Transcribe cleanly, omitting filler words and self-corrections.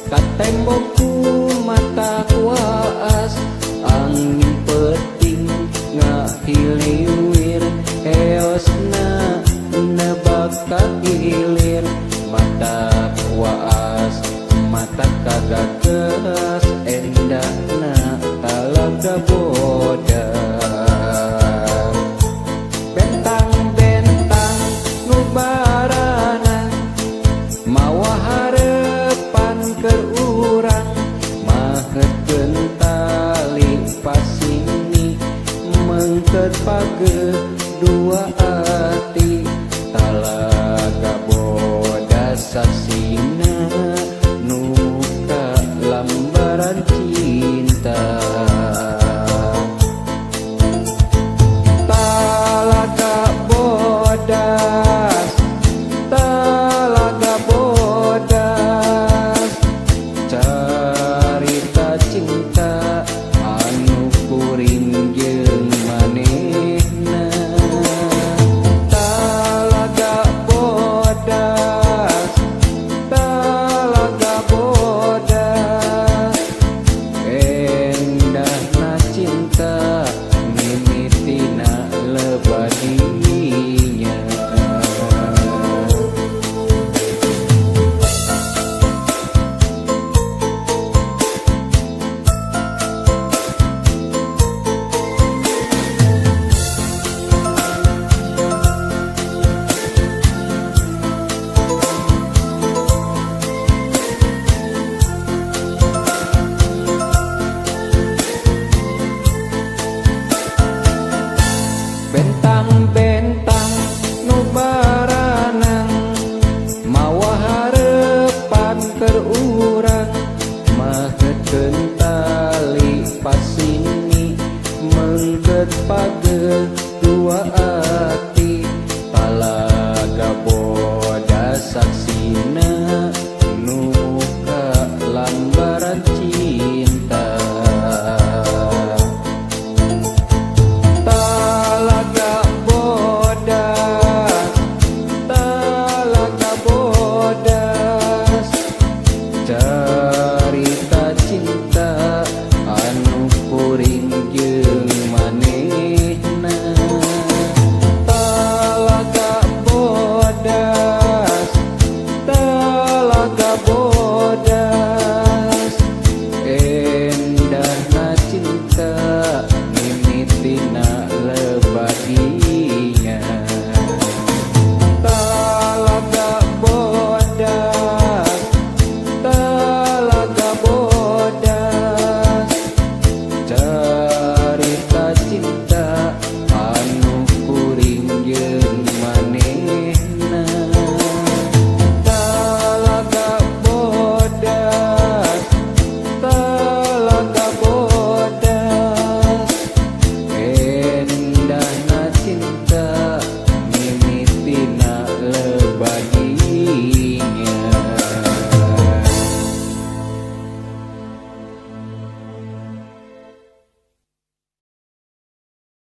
Katembokku mata kuas angin peting ngahiliwir heosna nebaka ilir mata kuas mata kagagas endahna talaga bodas bentang-bentang nubarana mawa harepan keur urang mahetkeun tali pasini mengkeut pageuh dua ati talaga bodas sasina nu lambaran cinta talaga bodas talaga bodas carita cinta anu kuring jeung manehna talaga bodas talaga bodas endahna cinta mimitina lebadinya bentang-bentang nubaranang mawa harepan keur urang mahetkeun tali pasini mengkeut pageuh dua